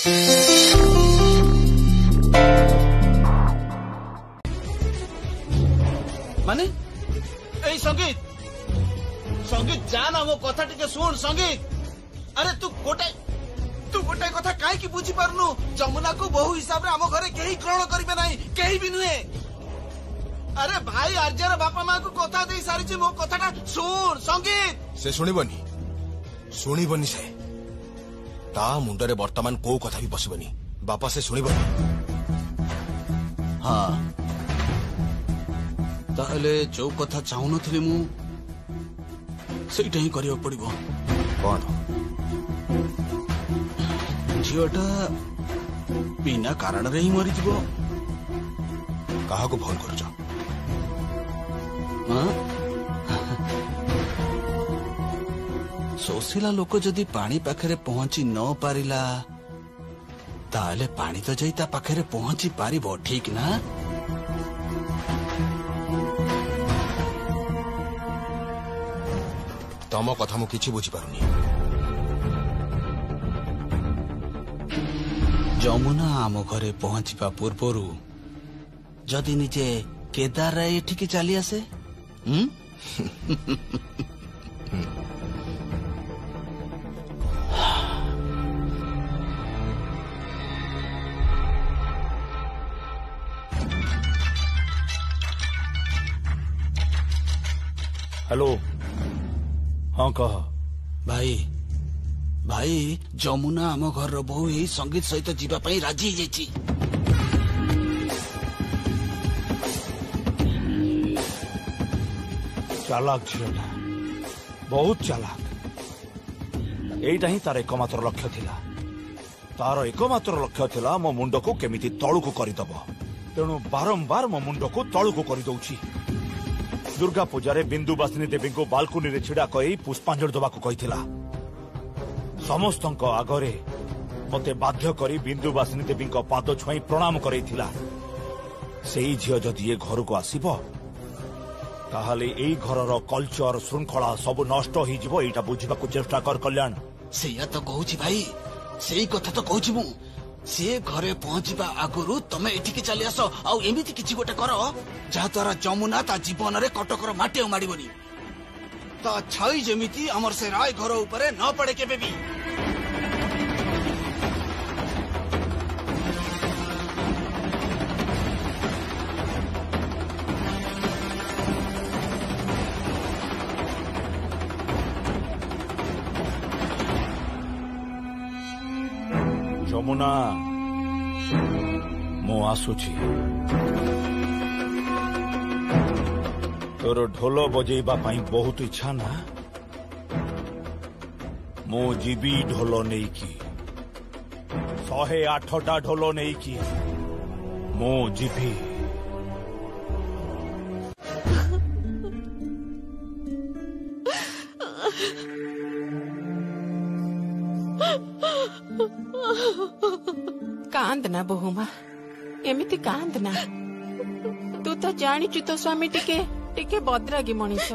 माने ए संगीत संगीत जाना मो कथा टिके सुन संगीत। अरे तू गोटे कथा काहे की बुझी पारनु। जमुना को बहु हिसाब रे आम घरे केही ग्रहण करिबे नाही, केही भी नुहे। अरे भाई आर्जर बापा माँ को कथा दे सारी मो कथाटा सुन संगीत। से शुणिबनी से ता मुंडरे वर्तमान को कथा भी बसबनी। बापा से शुणिबनी। हाँ ताहले जो कथा चाहूनथि मु सेटा ही करियो पड़िबो। कौन झीटा बिना कारण रे ही मरी जीवो। कहा को फोन कर सोसिला लोक जदि पानी पाखरे पहुंची न पारिला ताले पानी तो जाई ता पाखरे पहुंची पारिबो, ठीक ना? तम कथा मु किछि बुझी पारुनी। जमुना आम घरे पहुंचवा पूर्वरु जदि निजे केदार राय एठिके चली आसे हेलो। हाँ कह भाई भाई जमुना आम घर बहु यही संगीत सहित जीवा पाई राजी हो जाइछि। चालाक झीलटा बहुत चालाक। एटा ही तार एकमात्र लक्ष्य थिला। तार एकमात्र लक्ष्य थिला मो मुंड को केमिति तळुकु करिदब। तेणु बारंबार मो मुंड को तळुकु करि दउछि। दुर्गा पूजा बिंदु बासिनी देवी को बालकुनी रे छिड़ा कई पुष्पांजलि दबाकू कहिथिला। समस्तंक आगरे मते बाध्य करी बिंदु बासिनी देवी को पाद छुई प्रणाम करैथिला। सेई झियो जदि ए घर को आसीबो ताहाले एई घरर कल्चर श्रृंखला सब नष्ट होई जिवो। एटा बुझिबाकू चेष्टा कर कल्याण। सेया तो कहूछि भाई, सेई कथा तो कहूछि मु। से घरे पहुंचवा आगुरु तमे एठिके चली आस आ एमिति किछि गोटे कर जहा द्वारा जमुना ता जीवन रे कटकर माटी माड़ीबनी। ता छाई जेमिति हमर से राय घर ऊपर न पड़े केबे भी। जमुना मु आसुची। तोर ढोल बजेबा पाई बहुत इच्छा ना? मु जीवी ढोल नहीं की 108टा ढोल नहीं की मु जीवी। कांदना बहुमा एमिति कांदना। तू तो जानिचु तो स्वामी टिके टिके बदरागी मनीष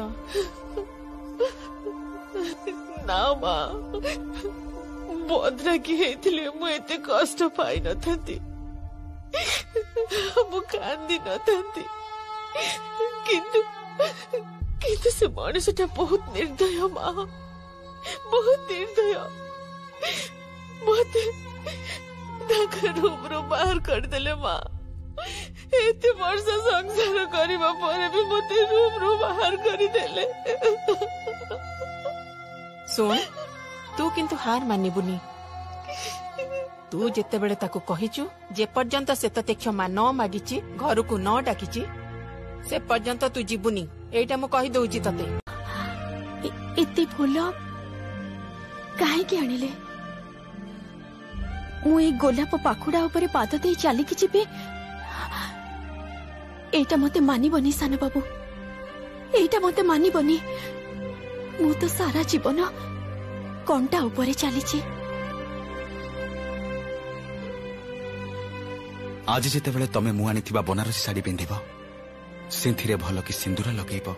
ना माँ बदरागी हेतिले मु एते कष्ट पाई नथंती मु कांदी नथंती। किंतु किंतु से मनुष्यटा बहुत निर्दय माँ, बहुत निर्दय। मते रूम रू बाहर करदेले माँ। एते वर्ष संसार करबा परे भी मते रूम रू बाहर करदेले। सुन तू किंतु हार मानिबुनी। तू जेते बेले ताकू कहिचु जे पर्यंत से तते क्षमा न मागिची घर को न डाकिची से पर्यंत तू जीबुनी। एटा मु कहि दउची तते। इति फूल काहे के आनिले? मु ए गोलाप पाखुड़ा ऊपर पाद दे चली कि जीवे एटा मते मानिबनी सान बाबू, एटा मते मानिबनी। मु तो सारा जीवन कंटा ऊपर चलीची। आज जिते बेले तमे मु आनिथिबा बनारसी साड़ी पिंधिब सेंथिरे भल कि सिंदूर लगेइब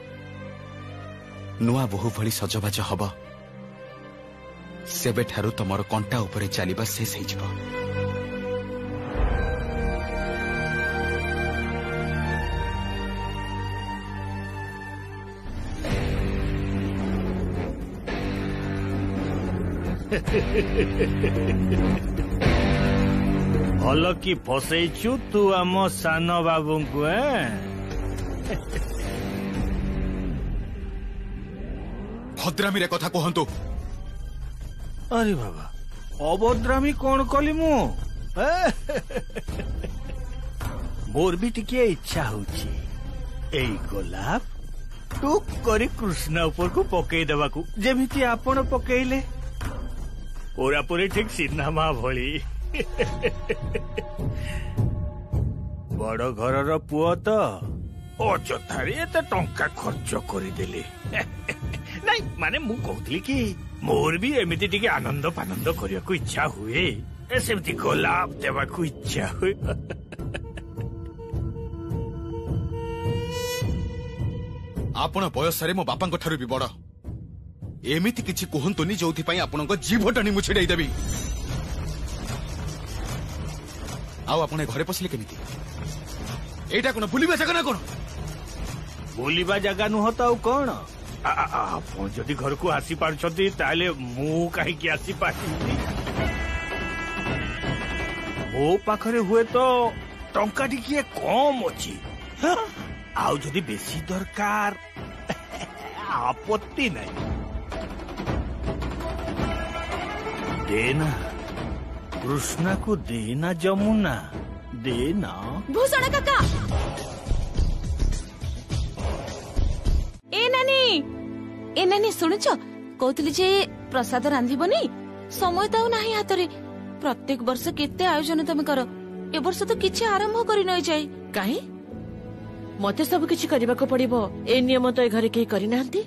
नुआ बहु भली सजबाज हब सेबे ठारू तमर कंटा ऊपर चलीबा शेष होइजिब। भल कि फसैचु तू आम सान बाबू को भद्रामी रे कथा कहंतु। अरे बाबा अभद्रामी कौन कली मु मोर भी टिके इच्छा होची एई गोलाप टुक करी कृष्ण ऊपर को पकई देवा को जेमिति आपण पकईले पूरा पूरी ठीक सिनेमा भली बड़ घर पुओ तो अजथारे एते टंका खर्च करिदेली नहीं माने मु कहतली कि मोर भी एमिति टिके आनंद पानंद करिया को इच्छा हुए सेमती गोलाप देवा को इच्छा हुए आपण बयस मो बापा ठारू भी बड़ एमिति किछि कहंतुनी जोथि पई आपनक जीभ टाणी मु छिड़ाई देबी। आउ आपण घरे पसिले केमिति एटा कोन बुलिबा जगह ना कोन बुलिबा जगह नुह तो कौन आपण जदि घर को आसी पारछथि ताले मु काहे कि आसी पाछि मो पाखरे हुए तो टंका टिके कम अछि आउ जदि बेसी दरकार आपत्ति नहीं देना कृष्णा को देना जमुना देना भूषण काका ए नानी शुणुच कहतली जे प्रसाद रांधिबनी समय तो नाही हातरे प्रत्येक वर्ष केते आयोजन तुम कर ए वर्ष तो किछि आरंभ करि नै जाय काहे मते सब किछि करबा को पड़िबो ए नियम तो ए घरे के करि नांती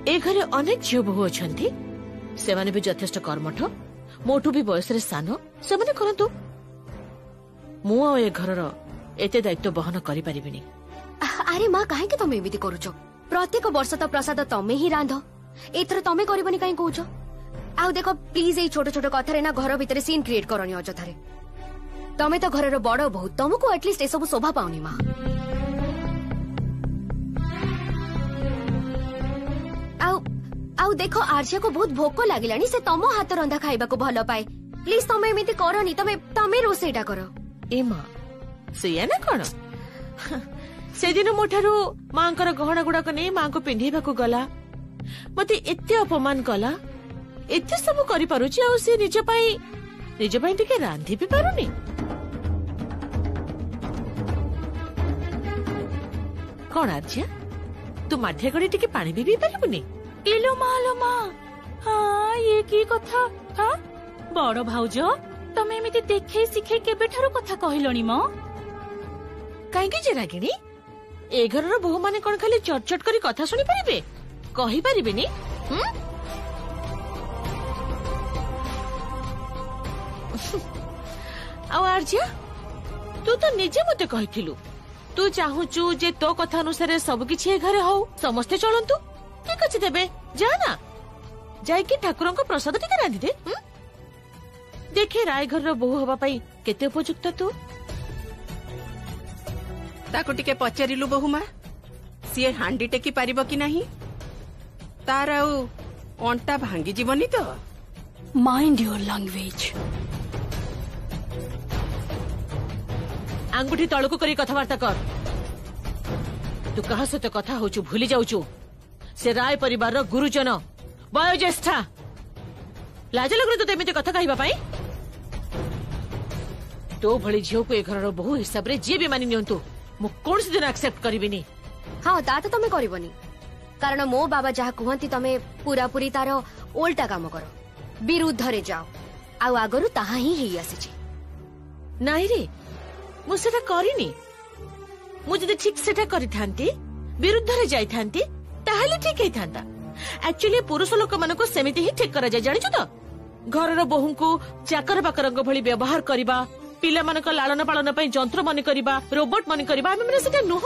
ए घरे अनेक झियो बहु अछंती से माने भी यथेष्ट कर्मठ मोटू भी बयस रे सानो से माने करंतु मु आ ए घरर एते दायित्व बहन करि परिबिनी। अरे माँ काहे के तमे एमिति करूछ प्रत्येक वर्ष तो प्रसाद तमे ही रांध एथर तमे करबनी काहे कहूछ आउ देखो प्लीज ए छोट छोट कथा रे ना घर भीतर सीन क्रिएट करनी अजथारे तमे तो घरर बड़ बहुत तुमको एटलीस्ट ए सब शोभा पाउनी माँ आउ देखो आर्या को बहुत भोक लागिलानी से तम हाथ रंधा खाइबा को भल पाए प्लीज तमे एमिति करनी तमे रोसेटा कर ए माँ सेया ना कौन से दिन मोठारू मांकर गहना गुड़ाक नहीं मां को पिंधेबा को गला मते एते अपमान कला एते सब करि पारुची आ से निज पई टिके रांधी भी पारुनी कौन आर्या तू माठिया गड़ी टिके पानी भी पारिबुनी इलो माँ हाँ ये की कथा हाँ बड़ भाउज तमे एमिति देखे शिखे केबे ठारू कथा कहलनी म काहेकि जे रागिणी ए घरर बहु माने कोन खाली चटचट करी कथा सुनी परिबे कहि परिबेनी आ आर्या तू तो निजे मते कहिथिलु तू चाहूचु जे तो कथा अनुसार सब किछि ए घरे हो समस्ते चलंतु ठीक अछि देबे जा ना जाई कि ठाकुरन को प्रसाद टिके रांधि दे देखे राय घर बहु हवा पाई केते उपयुक्त तू ताको टिके पचारिलु बहुमा सी हांडी टेकी पारिबो कि नाही तार आउ अंटा भांगी जीवनी तो माइंड योर लैंग्वेज अंगुठी तळको करी कथावार्ता कर तू कहा से तो कथा होचु भूली जाउचु से राय परिवार रो गुरुजन वयोज्येष्ठा लाज लगरे तो तेमिति कथा कहिबा पाई तो भली झियो को ए घर रो बहु हिसाब रे जे भी मानि नियंतु मु कोन से दिन एक्सेप्ट करिबिनी हाँ ता तो तमे करबनी कारण मो बाबा जहा कहंती तमे पूरा पूरी तार उल्टा काम कर विरुद्ध रे जाओ आ आगरु ताहा ही हेई आसीची नाही रे मु सेटा करिनी मु जदि ठीक सेटा करिथांती विरुद्ध रे जाई थांती ताहले ठीक हेई थांता एक्चुअली पुरुष लोक मानको सेमिति ही ठीक करा जाय जानिछु तो घरर बहु को चाकर बाकरंग भली व्यवहार करिबा पिला मानक लालन पालन पई जंत्र मन करिबा रोबोट मन करिबा हम माने सेटा नुह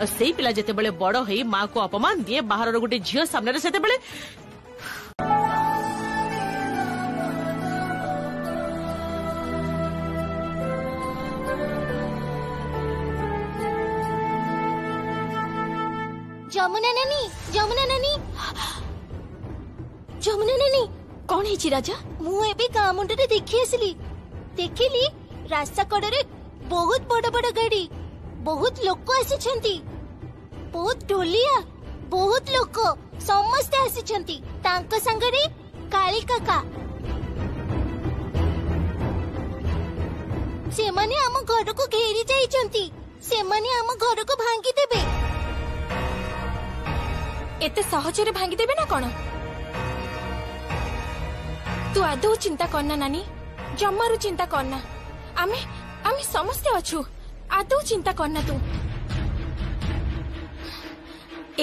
सेई पिला जेते बेले बड़ हेई मां को अपमान दिए बाहर गोटे झियो सामने रे सेते बेले जमुना नानी ଯମୁନା ନାନୀ କଣ ହେଇଛି ରାଜା? ମୁଁ ଏବେ ଗାଁ ମୁଣ୍ଡରେ ଦେଖି ଆସିଲି। ଦେଖିଲି ରାସ୍ତା କଡରେ ବହୁତ ବଡ ବଡ ଗାଡି, ବହୁତ ଲୋକ ଆସିଛନ୍ତି, ବହୁତ ଢୋଲିଆ, ବହୁତ ଲୋକ ସମସ୍ତେ ଆସିଛନ୍ତି। ତାଙ୍କ ସାଙ୍ଗରେ କାଳି କାକା। ସେମାନେ ଆମ ଘରକୁ ଘେରି ଯାଇଛନ୍ତି। ସେମାନେ ଆମ ଘରକୁ ଭାଙ୍ଗିଦେବେ। ଏତେ ସହଜରେ ଭାଙ୍ଗିଦେବେ ନା କଣ? ତୁ ଆଦৌ ଚିନ୍ତା କରନା ନାନୀ, ଜମାରୁ ଚିନ୍ତା କରନା। ଆମେ ଆମେ ସମସ୍ତେ ଅଛୁ। ଆଦୌ ଚିନ୍ତା କରନା ତୁ।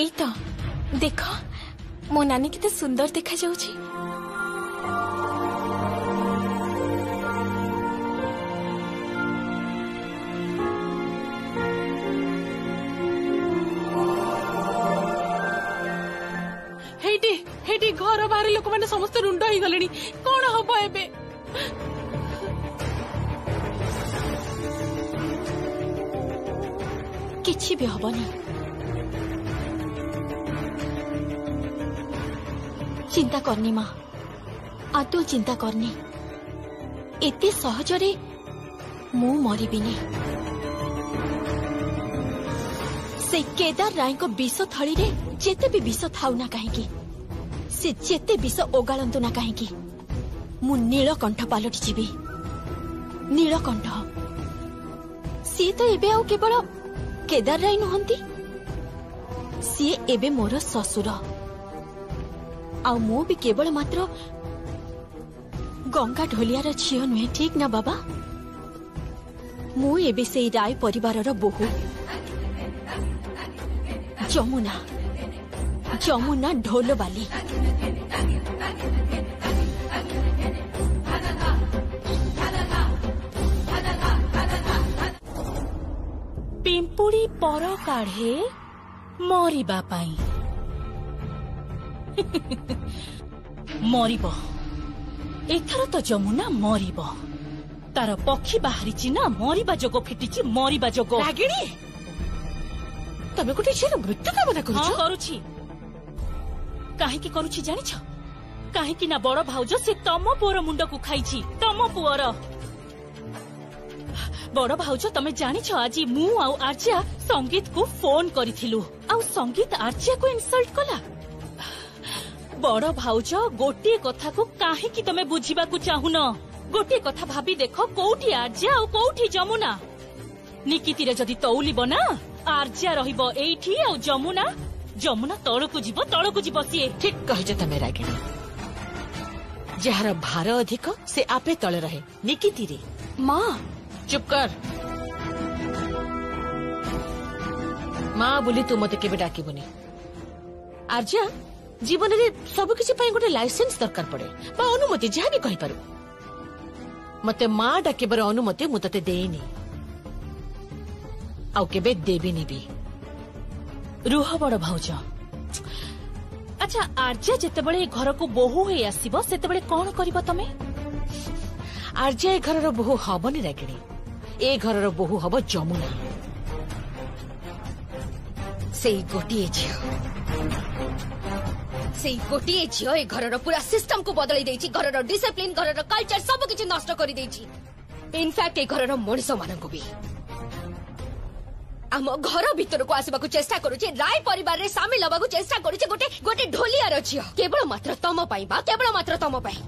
ଏଇ ତ ଦେଖ ମୋ ନାନୀ କେତେ ସୁନ୍ଦର ଦେଖାଯାଉଛି। ହେଇଟି ଘର ବାହାରେ ଲୋକମାନେ ସମସ୍ତେ ରୁଣ୍ଡ ହେଇଗଲେଣି। କଣ ହବ ଏବେ? କିଛି ବି ହବନି। ଚିନ୍ତା କରନି ମା, ଆଦୌ ଚିନ୍ତା କରନି। ଏତେ ସହଜରେ ମୁଁ ମରିବିନି। ସେ କେଦାର ରାୟଙ୍କ ବିଷ ଥଳିରେ ଯେତେ ବି ବିଷ ଥାଉ ନା କାହିଁକି, ସେ ଯେତେ ବିଷ ଓଗାଳନ୍ତୁ ନା କାହିଁକି, ମୁଁ ନୀଳକଣ୍ଠ ପାଲଟି ଯିବି। ନୀଳକଣ୍ଠ। ସିଏ ତ ଏବେ ଆଉ କେବଳ କେଦାର ରାୟ ନୁହନ୍ତି, ସିଏ ଏବେ ମୋର ଶ୍ୱଶୁର। ଆଉ ମୁଁ ବି କେବଳ ମାତ୍ର ଗଙ୍ଗା ଢୋଲିଆର ଝିଅ ନୁହେଁ, ଠିକ ନା ବାବା? ମୁଁ ଏବେ ସେଇ ରାୟ ପରିବାରର ବୋହୂ। ଯମୁନା, ଯମୁନା ଢୋଲବାଲି। ପିମ୍ପୁଡି ପର କାଢେ ମରିବା ପାଇଁ। ମରିବ ଏଥର ତ ଯମୁନା ମରିବ। ତାର ପକ୍ଷୀ ବାହାରିଛି ନା, ମରିବା ଯୋଗ ଫିଟିଛି, ମରିବା ଯୋଗ। ରାଗିଣୀ, ତମେ ଗୋଟେ ଝିଅର ମୃତ୍ୟୁ କାମନା କରୁଛ? କରୁଛି। କାହିଁକି କରୁଛି ଜାଣିଛ? କାହିଁକି ନା ବଡ ଭାଉଜ ସେ ତମ ପୁଅର ମୁଣ୍ଡକୁ ଖାଇଛି। ତମ ପୁଅର। ବଡ ଭାଉଜ ତମେ ଜାଣିଛ, ଆଜି ମୁଁ ଆଉ ଆର୍ଯ୍ୟା ସଙ୍ଗୀତକୁ ଫୋନ କରିଥିଲୁ, ଆଉ ସଙ୍ଗୀତ ଆର୍ଯ୍ୟାକୁ ଇନସଲ୍ଟ କଲା। ବଡ ଭାଉଜ, ଗୋଟିଏ କଥାକୁ କାହିଁକି ତମେ ବୁଝିବାକୁ ଚାହୁଁନ? ଗୋଟିଏ କଥା ଭାବି ଦେଖ, କୋଉଠି ଆର୍ଯ୍ୟା ଆଉ କୋଉଠି ଯମୁନା? ନିକିତିରେ ଯଦି ତଉଲିବ ନା, ଆର୍ଯ୍ୟା ରହିବ ଏଇଠି ଆଉ ଯମୁନା ତଳକୁ ଯିବ, ତଳକୁ ଯିବ ସିଏ। ଠିକ କହିଛ ତମେ ରାଗିଣୀ। ଯାହାର ଭାର ଅଧିକ ସେ ଆପେ ତଳେ ରହେ, ନିକିତିରେ। ମା ଚୁପ କର। ମା ବୋଲି ତୁ ମତେ କେବେ ଡାକିବୁନି। ଆର୍ଯ୍ୟା, ଜୀବନରେ ସବୁକିଛି ପାଇଁ ଗୋଟେ ଲାଇସେନ୍ସ ଦରକାର ପଡେ, ବା ଅନୁମତି, ଯାହା ବି କହିପାରୁ। ମତେ ମା ଡାକିବାର ଅନୁମତି ମୁଁ ତତେ ଦେଇନି, ଆଉ କେବେ ଦେବିନି ବି। ରୁହ ବଡ ଭାଉଜ। ଆଚ୍ଛା, ଆର୍ଯ୍ୟା ଯେତେବେଳେ ଏ ଘରକୁ ବୋହୂ ହେଇ ଆସିବ, ସେତେବେଳେ କଣ କରିବ ତମେ? ଆର୍ଯ୍ୟା ଏ ଘରର ବୋହୂ ହବନି ରାଗିଣୀ। ଏ ଘରର ବୋହୂ ହବ ଯମୁନା। ସେଇ ଗୋଟିଏ ଝିଅ, ସେଇ ଗୋଟିଏ ଝିଅ ଏ ଘରର ପୁରା ସିଷ୍ଟମକୁ ବଦଳେଇ ଦେଇଛି। ଘରର ଡିସିପ୍ଲିନ, ଘରର କଲଚର ସବୁକିଛି ନଷ୍ଟ କରିଦେଇଛି। ଇନଫ୍ୟାକ୍ଟ ଏ ଘରର ମଣିଷ ମାନଙ୍କୁ ବି। ଆମ ଘର ଭିତରକୁ ଆସିବାକୁ ଚେଷ୍ଟା କରୁଛି, ରାୟ ପରିବାରରେ ସାମିଲ ହେବାକୁ ଚେଷ୍ଟା କରୁଛି ଗୋଟେ ଢୋଲିଆର ଝିଅ। କେବଳ ମାତ୍ର ତମ ପାଇଁ, ବା କେବଳ ମାତ୍ର ତମ ପାଇଁ।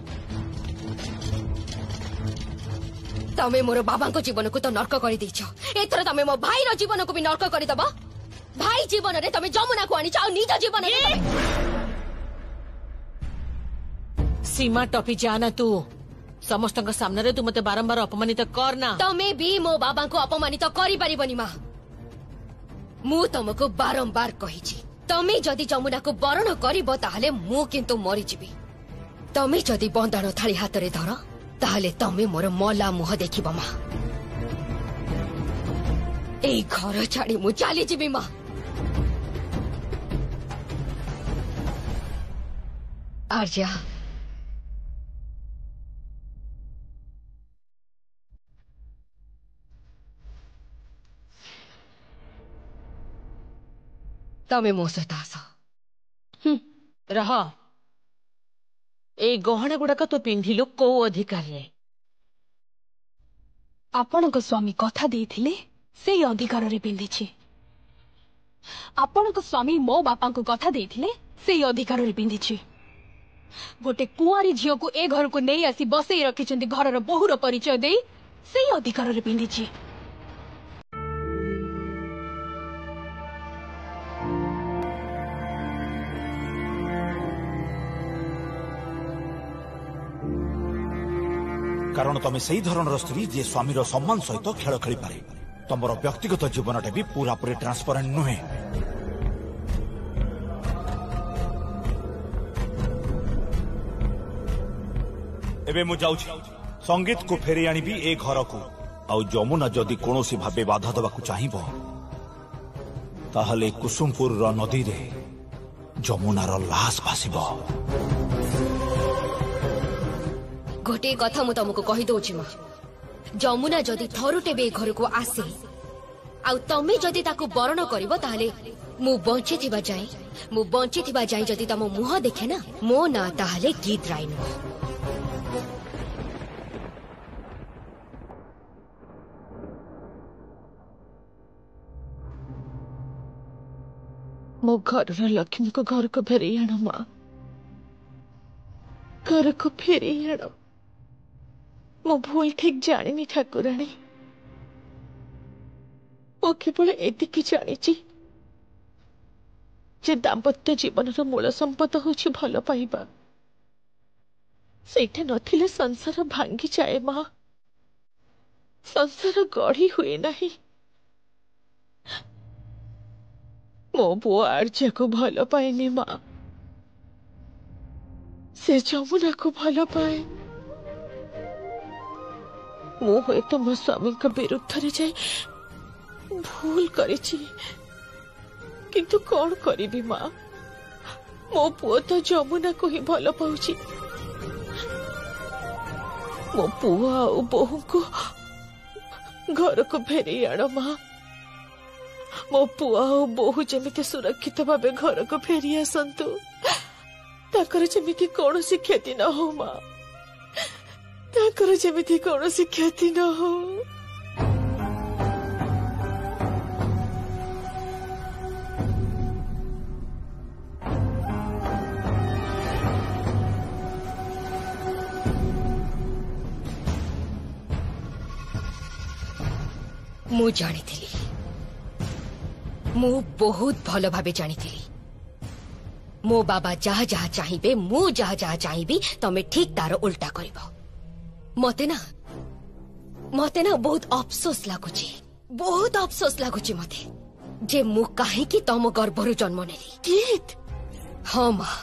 ତମେ ମୋର ବାବାଙ୍କ ଜୀବନକୁ ତ ନର୍କ କରିଦେଇଛ, ଏଥର ତମେ ମୋ ଭାଇର ଜୀବନକୁ ବି ନର୍କ କରିଦବ। ଭାଇ ଜୀବନରେ ତମେ ଯମୁନାକୁ ଆଣିଛ, ଆଉ ନିଜ ଜୀବନରେ ସୀମା ଟପି ଯାନା ତୁ। ସମସ୍ତଙ୍କ ସାମ୍ନାରେ ତୁ ମତେ ବାରମ୍ବାର ଅପମାନିତ କରନା। ତମେ ବି ମୋ ବାବାଙ୍କୁ ଅପମାନିତ କରିପାରିବନି ମା। ମୁଁ ତମକୁ ବାରମ୍ବାର କହିଛି, ତମେ ଯଦି ଯମୁନାକୁ ବରଣ କରିବ ତାହେଲେ ମୁଁ କିନ୍ତୁ ମରିଯିବି। ତମେ ଯଦି ବନ୍ଦାଣ ଥାଳି ହାତରେ ଧର, ତାହେଲେ ତମେ ମୋର ମଲା ମୁହଁ ଦେଖିବ ମା। ଏଇ ଘର ଛାଡି ମୁଁ ଚାଲିଯିବି ମା। ଆର୍ଯ୍ୟା, ତମେ ମୋ ସହିତ ଆସ। ରହ। এই গহଣା গুଡାକ ତୁ ପିନ୍ଧିଲୁ କୋଉ ଅଧିକାରରେ? ଆପଣଙ୍କ ସ୍ୱାମୀ କଥା ଦେଇଥିଲେ ସେଇ ଅଧିକାରରେ ପିନ୍ଧିଛି। ଆପଣଙ୍କ ସ୍ୱାମୀ ମୋ ବାପାଙ୍କୁ କଥା ଦେଇଥିଲେ ସେଇ ଅଧିକାରରେ ପିନ୍ଧିଛି। ଗୋଟେ କୁଆରୀ ଝିଅକୁ ଏ ଘରକୁ ନେଇ ଆସି ବସେଇ ରଖିଛନ୍ତି ଘରର ବୋହୂର ପରିଚୟ ଦେଇ ସେଇ ଅଧିକାରରେ ପିନ୍ଧିଛି। କାରଣ ତମେ ସେଇ ଧରଣର ସ୍ତ୍ରୀ ଯିଏ ସ୍ୱାମୀର ସମ୍ମାନ ସହିତ ଖେଳ ଖେଳିପାରେ। ତମର ବ୍ୟକ୍ତିଗତ ଜୀବନଟା ବି ପୁରାପୁରି ଟ୍ରାନ୍ସପାରେଣ୍ଟ ନୁହେଁ। ଏବେ ମୁଁ ଯାଉଛି ସଙ୍ଗୀତକୁ ଫେରି ଆଣିବି ଏ ଘରକୁ। ଆଉ ଯମୁନା ଯଦି କୌଣସି ଭାବେ ବାଧା ଦେବାକୁ ଚାହିଁବ ତାହେଲେ କୁସୁମପୁରର ନଦୀରେ ଯମୁନାର ଲାଶ ଭାସିବ। गोटे कथा मु तुमको कही दउछि मा, जमुना जदि थरुटे बे घर को आसे आ तमे जदि ताकू बरण करिवो ताहले मु बंचे थिबा जाय जदि तम मुह देखे ना मो ना ताहले गीत राइन। मो घर लक्ष्मी को घर को फेरी आण माँ, घर को फेरी आण। मो भूल ठीक जानी ठाकुराणी, मो केवल एतिकी जानी जे दाम्पत्य जीवन मूल संपद होछि भल पाइबा। सेठे नथिले संसार भांगी जाए माँ, संसार गढ़ी हुए नहीं। मो पुओ आर्या को भल पाएनी माँ, से जमुना को भल पाए। मु तो मो स्वामी का विरुद्ध रे जाए भूल करिछि, किंतु कौन करिबी माँ, मो पुओ तो जमुना को ही भल पाउछि। मो पुओ आ बोहू को घर को फेरी आण माँ। मो पुआ और बोहू जमिति सुरक्षित भावे घर को फेरी आसंतु, ताकर जमिति कौनसी क्षति न हो माँ, ताकर जमिति कौनसी क्षति न हो। मु जानी थी, मु बहुत भल भावे जानी थी। मो बाबा जहा जहा चाहिए मु जहा जहा चाहिए तमे ठीक तार उल्टा करिबो। मते ना बहुत अफसोस लागुची, बहुत अफसोस लागुची मते जे मु काहे की तम गर्भरु जन्म नेली। गीत हाँ माँ,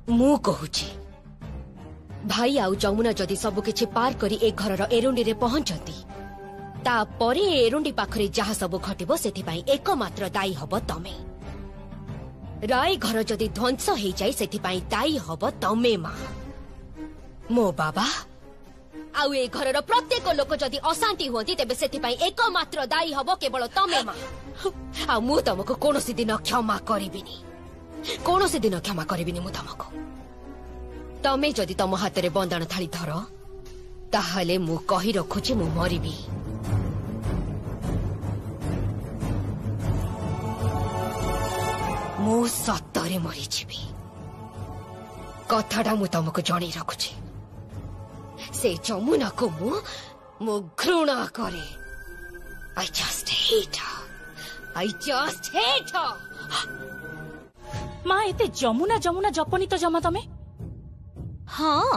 मु कहूची भाई आउ जमुना जदि सब किछि पार करी ए घरर एरुंडी रे पहुंचती तापरे एरुंडी पाखरे जहा सब घटिबो सेथिपाई एकमात्र दायी हब तमे। राय घर जदि ध्वंस हो जाए सेथिपाई दायी हब तमे माँ। मो बाबा आउ ए घरर प्रत्येक लोक जदि अशांति होती तेबे सेथिपाई एकमात्र दायी हब केवल तमे माँ। आ मु तमको कोनोसी दिन क्षमा करिबिनी, कोनोसी दिन क्षमा करिबिनी मु तमको। तमे जदि तम हाथ रे बंधन थाली धर ताहले मु कहि रखुची मु मरिबी। मु सत्तरे मरी जीवी, कथाटा मु तमको जणी रखुची। से जमुना को मु घृणा करे। I just hate her. माँ एते जमुना जमुना जपनी तो जमा तमे। हाँ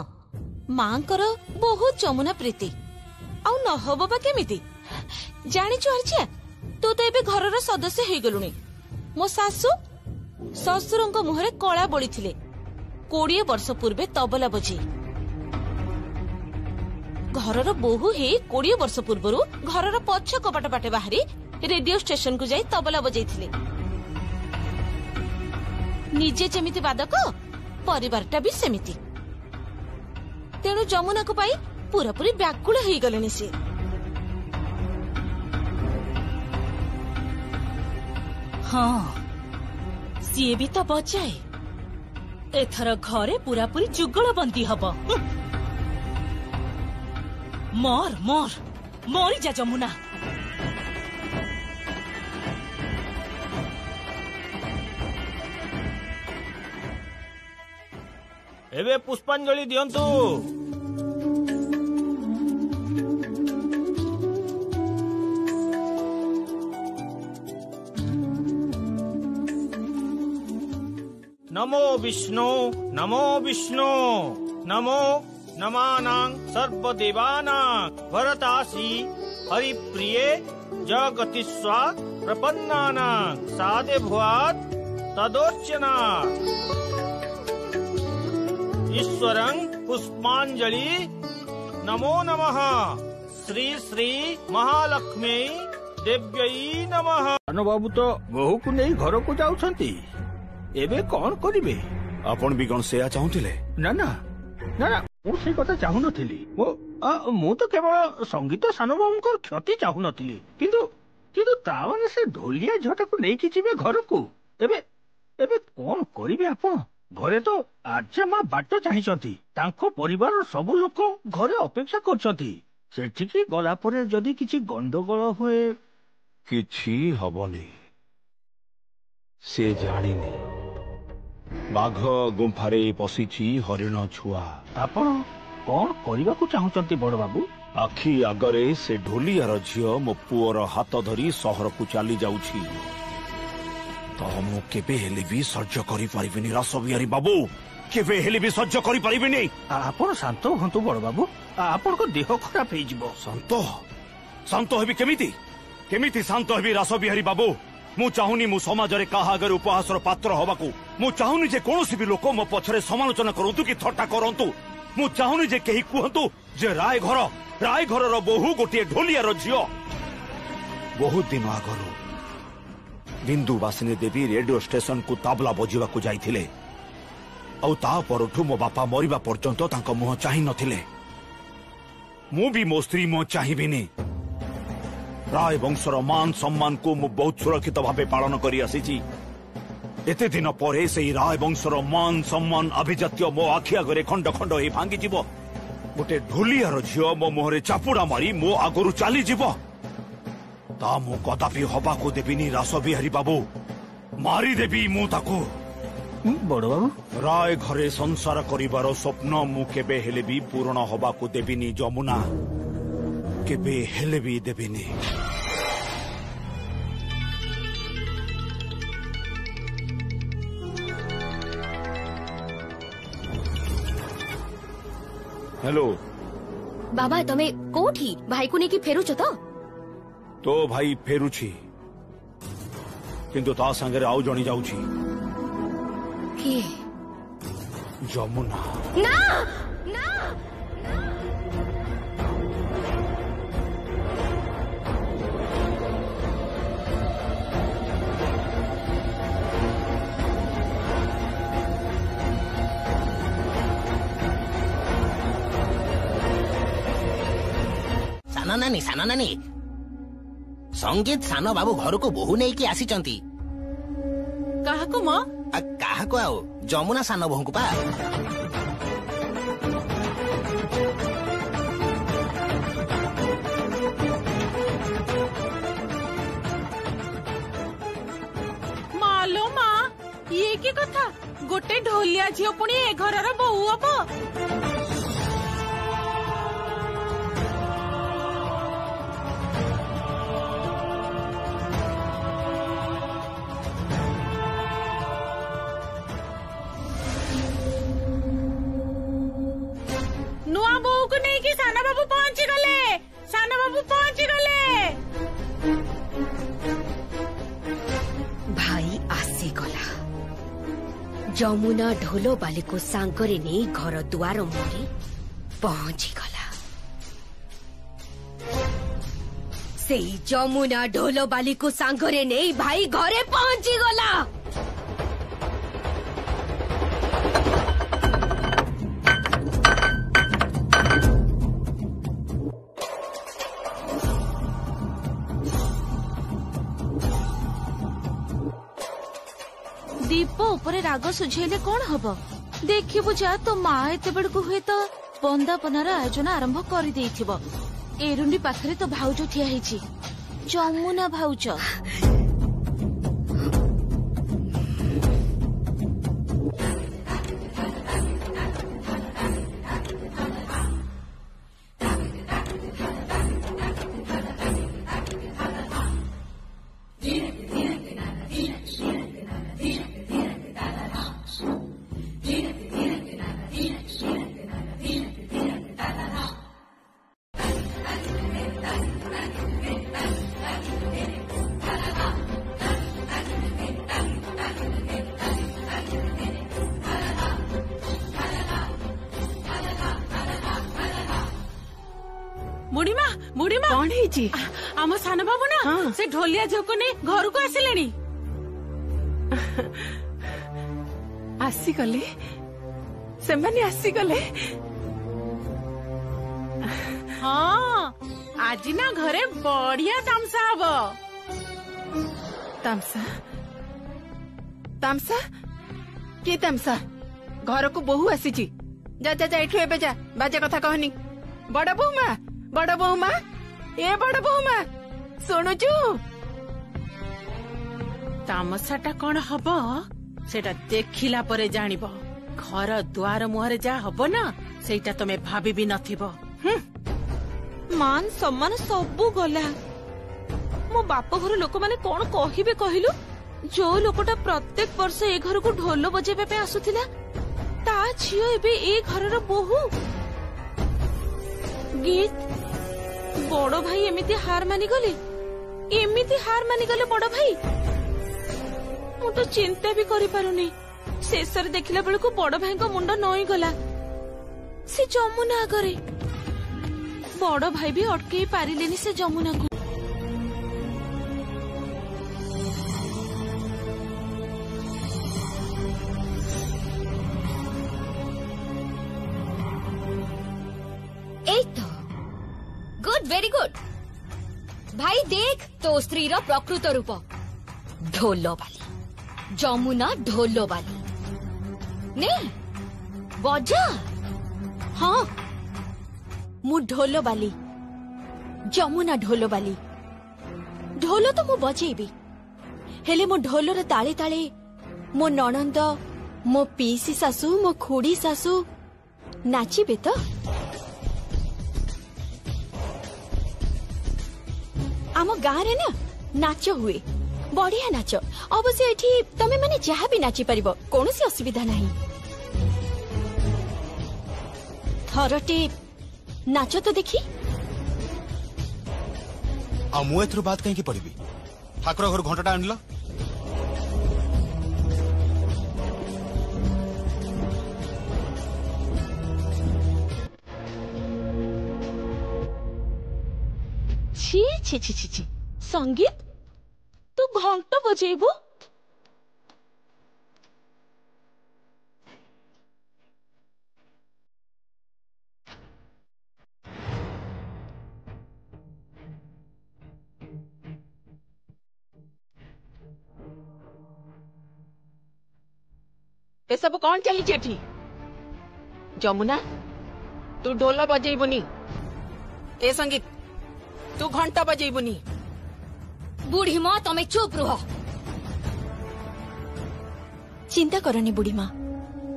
माँ बहुत जमुना प्रीति आउ न हबो बा केमिति जानिछु अर्चिया, तू तो एबे घरर सदस्य हेई गलुनी। मो सासू ससुरंक मुहरे कला बोली थिले 20 वर्ष पूर्वे तबला बजी। घरर बोहू हे 20 वर्ष पूर्वरु घरर पछ कपाट बाटे बाहरी रेडियो स्टेशन को जाई तबला बजै थिले। निजे जेमिति बादक परिवारटा भी सेमिति। तेणु जमुना को पाई पूरा पूरी व्याकुल हेई गलेनी से। हाँ सीए भी तो बजाए, एथर घरे पूरा पूरी जुगल बंदी हब। मर मर मरी जा जमुना। एबे पुष्पांजलि दियंतु। नमो विष्णु नमो विष्णु नमो नमानां सर्वदेवानां भरतासी हरिप्रिये जगतिस्वा प्रपन्नानां सादे भुआत् तदोर्चना ईश्वरं पुष्पांजलि नमो नमः श्री श्री महालक्ष्मी देव्यै नमः। सानो बाबू तो बहु को नहीं घर को जाउछंती, एबे कौन करिवे? आपण भी कौन सेया चाहुथिले? ना ना ना ना मु से कथा चाहू नथिली। मु तो केवल संगीत सानो बाबूंकर क्षति चाहू नथिली, किंतु किंतु तावने से ढोलिया झटा को नहीं किजिबे घर को। एबे एबे कौन करिवे आपण? घरे तो आर्या माँ बाट चाहिए, परिवार सबु लोक घरे अपेक्षा करछंती। सेठिकी गला परे जदि किछि गंडगोल हुए किछि हबनी। से जानिनी बाघ गुंफारे पशिछि हरिण छुआ। आपण कौन करबा को चाहुचंती बड़ बाबू? आखि आगरे से ढोलियार झियो मो पुअर हाथ धरी सहर को चली जाउछि। तो मु केबे हेले भी सह्य करि परिबिनी रासबिहारी बाबू, केबे हेले भी सह्य करि परिबिनी। आपण शांत हंतु बड़ बाबू, आपण को देह खराब हे जिवो। शांत शांत हेबी केमिति केमिति शांत हेबी रासबिहारी बाबू? मु चाहुनी मु समाज रे काहा आगे उपहासर पात्र होबाकू। मु चाहुनी जे कोनोसी भी लोक मो पछरे समालोचना करंतु कि थट्टा करंतु। मु चाहुनी जे केही कुहंतु जे राय घर रो बहु गोटे ढोलियार झियो। बहुत दिन आगरो बिंदु वासिनी देवी रेडियो स्टेशन को ताबला बजिबा को जाइथिले। औ ता परठु मो बापा मरिबा पर्यंत तांको मुह चाहि नथिले। मु भी मो स्त्री मुह चाहिबिनी। राय वंशर मान सम्मान को मु बहुत सुरक्षित भावे पालन करी आसीची। एते दिन परे सेही राय वंशर मान सम्मान अभिजात्य मो आखि आगरे खंड खंड हे भांगी जीव। गोटे ढोलियार झियो मो मुहरे चापुड़ा मारी मो आगरु चाली जीव। ता मु कदापि हबाको देबिनी रासबिहारी बाबू, मारी देबी मु ताको। बड़ बाबू राय घरे संसार करिबार स्वप्न मु केबे हेले भी पूर्ण हबाको देबिनी जमुना, केबे हेले भी देबिनी। हेलो बाबा, तमे कोठी भाई को नेकी फेरुछ तो भाई फेरुछि, किंतु ता संगे आउ जणी जाउछि। किए? जमुना। ना ना साना नानी संगीत सान बाबू घर को बोहू नहीं कि आसी चंती। काहाको म? काहाको आओ जमुना सान बोहू को पा। मालो मा ये की कथा? गोटे ढोलिया झियो पुणी ए घरर बोहू हबो? भाई आसी गला। जमुना ढोलो बाली को सांकरे नहीं घर दुआर मुहरे पहुंची गला। से जमुना ढोलो बाली को सांकरे नहीं भाई घरे पहुंची गला। दीप ऊपर राग सुझेले कौन हब? देखिबु जा तो माँ एते बेडकु हुए तो बंदापनार आयोजन आरंभ कर देइथिबो। एरुंडी पाखरे तो भाउज ठिया ହେଇଛି, ଯମୁନା ଭାଉଜ। बुढ़ीमा बुढ़ीमा कौन है आम सान बाबू ना से ढोलिया झोक ने घर को आसिले आसीगले से माने आसीगले। हाँ आज ना घरे बढ़िया तामसा हब। तामसा तामसा के तामसा घर को बहु आसी जा जा जा एठू एबे जा बाजा कथा कहनी। बड़ बहु माँ बड़ बहु माँ ए बड़ बहु माँ शुणुचु तामसाटा कौन हब सेटा देखिला परे जानिबो। घर द्वार मुहरे जा हब ना सेटा तमे भाबी भी नथिबो। मान सम्मान सबू गला। मो बाप घर लोक माने कौन कहिबे कहिलु। जो लोकटा प्रत्येक वर्ष ए घर को ढोल बजेबे पे आसुथिला ता झियो एबे ए घरर बहु। गीत बड़ भाई एमिति हार मानी गले, एमिति हार मानी गले बड़ भाई। मु तो चिंता भी करि पारुनी। शेषर देखिला बेलको बड़ भाई को मुंड नई गला से जमुना आगरे। बड़ भाई भी अटके पारिलेनी से जमुना को। गुड वेरी गुड भाई देख तो स्त्री रो प्रकृत रूप ढोलो बाली जमुना ढोलो बाली नहीं बजा। हाँ मु ढोलो बाली जमुना ढोलो बाली। ढोलो तो मु बजेबी हेले मो ढोलर ताले ताले मो नणंद मो पीसी सासू मो खुड़ी सासू नाचिबे तो। आम गाँव रे ना नाच हुए बढ़िया नाच। अवश्य एठी तमे माने जहाँ भी नाची परिबो कोनोसी असुविधा नहीं। थरटे नाच तो देखी। आ मु एथरो बात कहीं की पड़बी। ठाकुर घर घंटाटा आनलो छी छी छी छी छी। संगीत तू घंट बजेबू। ए सब कौन चली एठी? जमुना तू ढोल बजेबुनी। ए संगीत तू घंटा बजेबुनी। बूढ़ी माँ तमे चुप रहो। चिंता करनी बुढ़ी माँ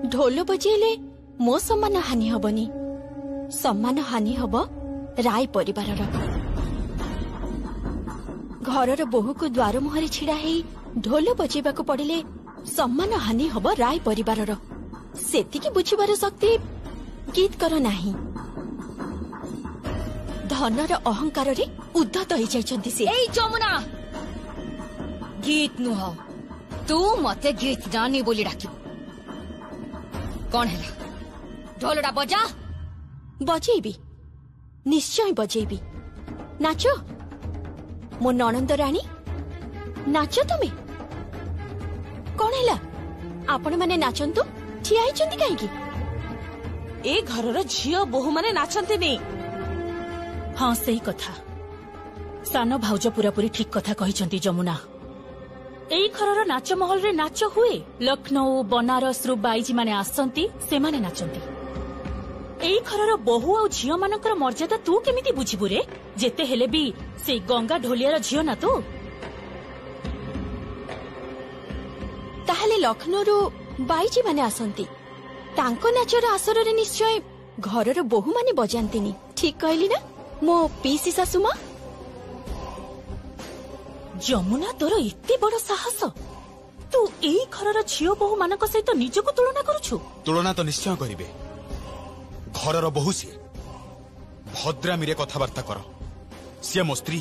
ढोल बजेले मो सम्मान हानि हबनी। सम्मान हानि हब राय परिवार घरर बोहू को द्वार मुहरे छिड़ा हेई ढोल बजेबा को पड़िले सम्मान हानि हब राय परिवार। सेतिकी बुझिबार शक्ति गीत कर नाही। धनर अहंकार रे उद्धत हो जाइछन्ती से। ए जमुना गीत नुह तू मते गीत जानी बोली डाकी कौन है? ढोलडा बजा। बजेबी निश्चय बजेबी। नाचो मो ननंद रानी नाचो तुमे। कौन है आपण माने नाचंतु ठिया आइछन्ती काहेकी? ए घरर झियो बोहू माने नाचंती नहीं। हाँ सही कथा सान भाउज पूरापूरी ठीक कथा कहिसंती जमुना। एई घरर नाच महल रे नाच हुए लखनऊ बनारस रु बाईजी माने आसंती से माने नाचंती एई घरर बहु आ झियो मानकर मर्यादा तू केमिति बुझिबु रे जेते हेले भी से गंगा ढोलियार झियो ना तू ताहले लखनऊ बाईजी माने आसंती तांको नाचर आसर रे निश्चय घरर बहु माने बजांतीनी ठीक कहली ना मो पीसी सासुमा जमुना तोर एते बड़ साहस तू एई घरर झियो बहु मानक सहित निजको तुलना करूछु तुलना तो निश्चय करिवे घरर बहु सी भद्रामी रे कथाबार्ता कर सी मो स्त्री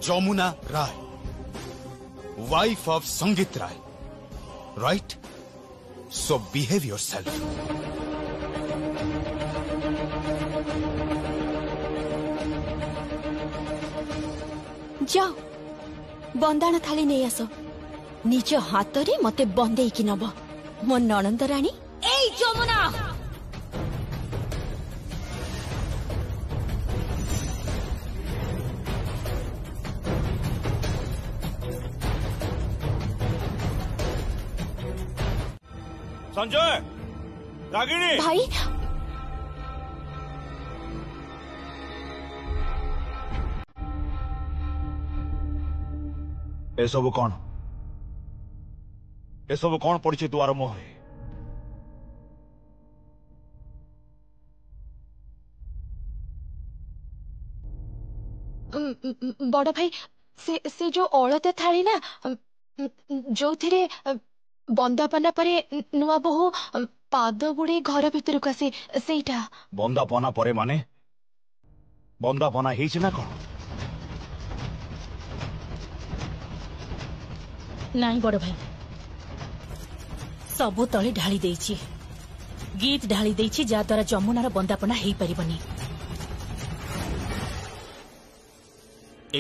जमुना राय वाइफ ऑफ संगीत राय राइट सो बिहेव योरसेल्फ जाओ बंदाण थाली नहीं आस निज हाथ रे मते बंदे की नब मो ननंद रानी ए जमुना संजय रागिणी भाई एसबु कौन पड़ी दुआर मुहे बड़ भाई से जो अलता थाली ना जो थे बंदापना परे नुआ बहु पाद बुड़े घर भीतर को आसे सेटा बंदापना परे माने बंदापना हेछि ना कौन नाई बड़ भाई सबु तले ढाली देइछि गीत ढाली देइछि जा द्वारा जमुनार बंदापना हेई परिबनी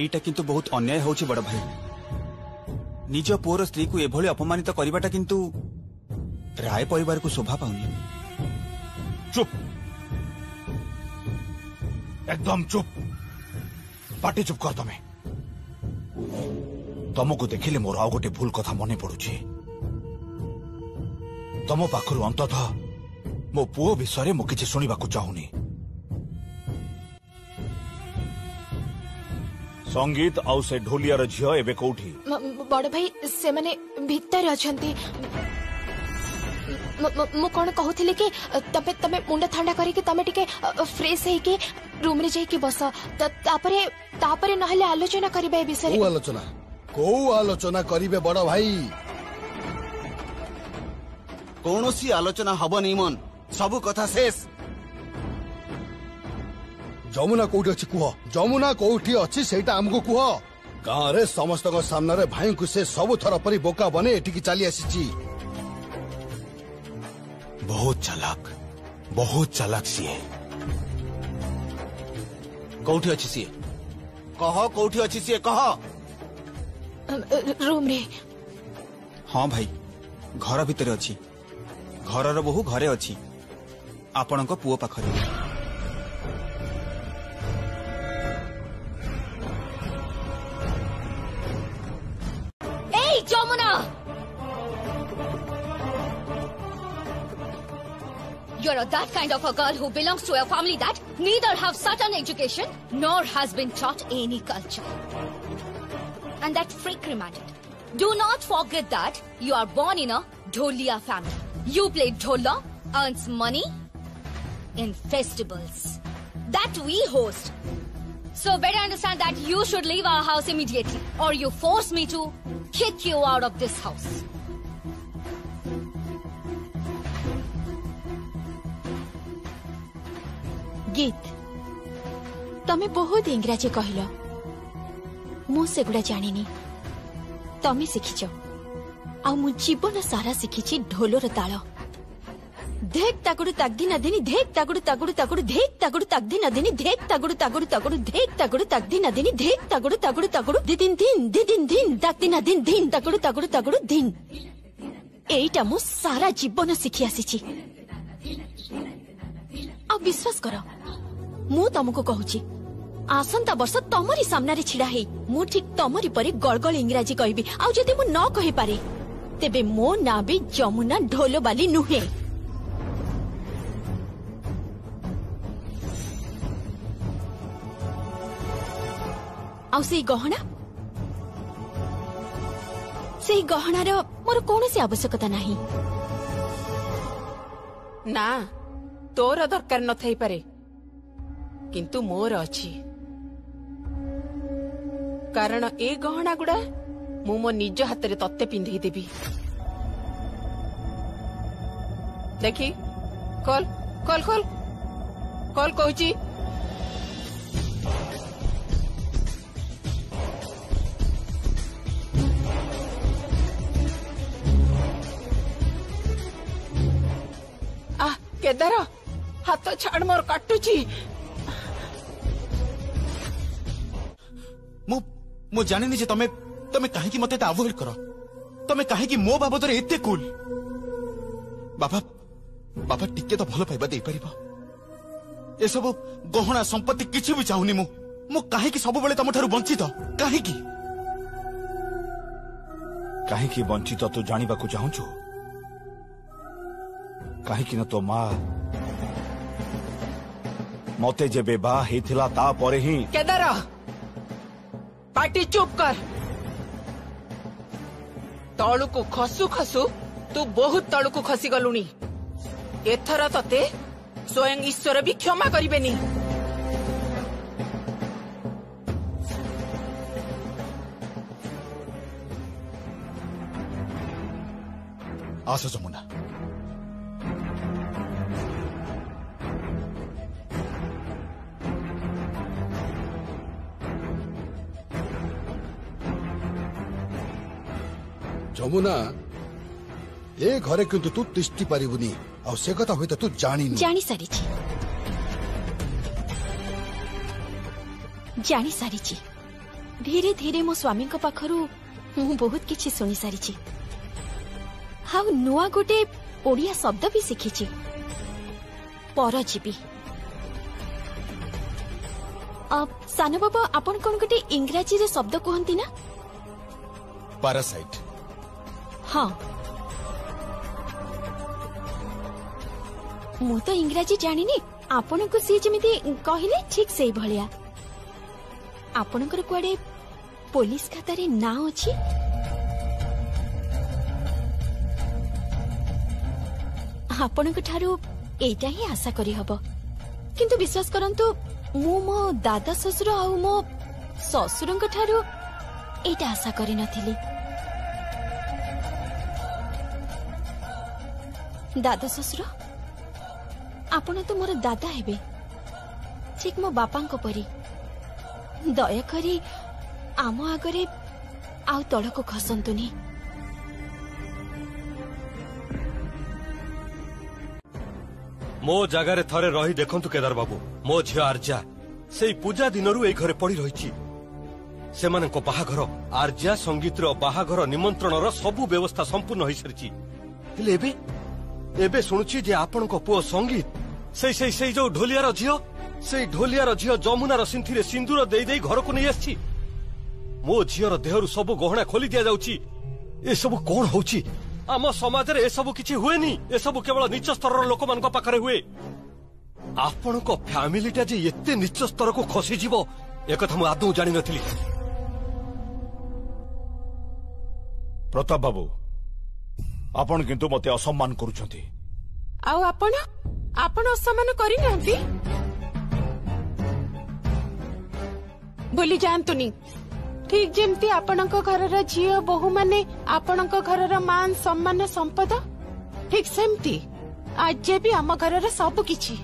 एटा किंतु बहुत अन्याय होछि बड़ भाई निज पुअर स्त्री को एभली अपमानित करिबाटा किंतु राय परिवार को शोभा पाउनी चुप एकदम चुप पाटी चुप कर तमे तुमको देखिले मोर आउ गोटे भूल कथा मने पड़ुछि तुम पाखरु अंततः मो पुओ विषय मु किछि सुनिबाकू चाहुनी संगीत आउ से ढोलियार झियो एबे कोठी बड़ भाई से माने भीतर अछंती मु कोन कहूथिले कि तबे तबे मुंडा ठंडा करी कि तमे टिके फ्रेश है कि रूम रे जाई कि बस तापरे तापरे नहले आलोचना करिबा ए विषय को आलोचना करिबे बड़ भाई कौनसी आलोचना हब नहीं मन सबु कथा शेष जमुना कोठी अछि कुह जमुना कोठी अछि सेटा हमको कुह गाँ रे समस्त को सामने रे भाई को से सब थर परी बोका बने एठी की चली आसी बहुत चालाक सीए कोठी अछि सी कह कोठी अछि सी कह रूम रे हाँ भाई घर भितर अच्छी घर बहु घरे अच्छी आपण पुओ पाखरे ए Jamuna You're that kind of a girl who belongs to a family that neither have certain education nor has been taught any culture. And that freak reminded. Do not forget that you are born in a Dholia family. You play Dhola, earns money in festivals that we host. So better understand that you should leave our house immediately or you force me to kick you out of this house. गीत तमे बहुत इंग्राजी कहलो मु सेगुड़ा जानिनी तमे शिखिच आ मु जीवन सारा शिखिछि ढोलर ताल धेक तागुडु तागदी नदिनी धेक तागुडु तागुडु तागुडु धेक तागुडु तागदी नदिनी धेक तागुडु तागुडु तागुडु धेक तागुडु तागदी नदिनी धेक तागुडु तागुडु तागुडु दिदिन दिन तागदी नदिन दिन तागुडु तागुडु तागुडु दिन एइटा मु सारा जीवन शिखि आसीछि आ विश्वास कर मु तुमको कहूची आसंता वर्ष तमरी सामने छिड़ा है मु ठीक तमरी परे गड़गड़ इंग्राजी कहबी आउ जदि मु न कहि पारे तेबे मो ना भी जमुना ढोलबाली नुहे। आउ से गहनार मोर कौनसी आवश्यकता नहीं। ना तोर दरकार न थाई पारे किंतु मोर अछि कारण ए गहना गुड़ा मु मो निज हाथ रे तत्ते पिंधि देबी। देखी कॉल कॉल कॉल कॉल कहूची केदार हाथ छाड़ मोर काटुची। मु जानिनी जे तमे काहे मते अवॉइड करो तमे काहे मो बाबद रे एते कूल। बाबा टिके तो भल पाइबा दे परिबो ए सब गहना संपत्ति किछि भी चाहुनी मु काहे सब बेले तम ठारू वंचित काहे वंचित तू जानिबा को चाहूछु काहे न तो माँ मते जेबे बा हेथिला ता परे ही। केदार पार्टी चुप कर तळु को खसु खसु तू बहुत तळु को खसी गलुनी एथर तते स्वयं ईश्वर भी क्षमा करिबेनी। आस जमुना जमुना ए घरे किंतु तू तिष्टि पारिबुनी आ से कथा होय त तू जानी सारी धीरे धीरे मो स्वामी को पाखरु मु बहुत किछि सुनी सारी हाउ नुआ गोटे ओडिया शब्द भी शिखिछि परजीवी। अब सानो बाबा आपण कोन गोटे इंग्राजी रे शब्द कहंती ना पैरासाइट। हाँ मु तो इंग्राजी जानिनी आपण को सी जमिति कहले ठीक सेही भलिया आपणकर कुआडे पुलिस खाता रे ना अछि आपणक ठारू एटा ही आशा करी हबो किंतु विश्वास करंतु मु मो दादा ससुर आ मो ससुरंक ठारू एटा आशा करी नथिली। दादा ससुर आपण तो मोर दादा हेबे ठीक मो बापा को परी दयाकरी आम आगरे आउ तड़को खसंतुनी। मो जगार थरे रही देखंतु केदार बाबू मो झियो आर्जा से पूजा दिनरू ए घरे पड़ी रही सेमानक बाहाघर आर्जा संगीतर बाहाघर निमंत्रणर सबु व्यवस्था संपूर्ण होई सारिछि हेले एबे सुनुछि जे आपनक पुओ संगीत से जो ढोलियार झियो से ढोलियार झियो जमुनार सिंथिरे सिंदूर देई देई घर को नहीं आछि मो झियर देहरु सब गहना खोली दिया जाउछि ए सब कोन होउछि आम समाज रे ए सब किछि हुएनी ए सब केवल नीच स्तर लोक मान पाखरे हुए आपनक फैमिलीटा जे एते नीच स्तर को खसी जीवो ए कथा मु आदौ जानि नथिली। प्रताप बाबू आपण किंतु मते असम्मान करूछंती आउ आपण असम्मान करि नहंती बोली जानतुनी ठीक जेमती आपणक घरर झियो बहु माने आपणक घरर मान सम्मान संपद ठीक सेमती आज भी आम घरर सब किछि।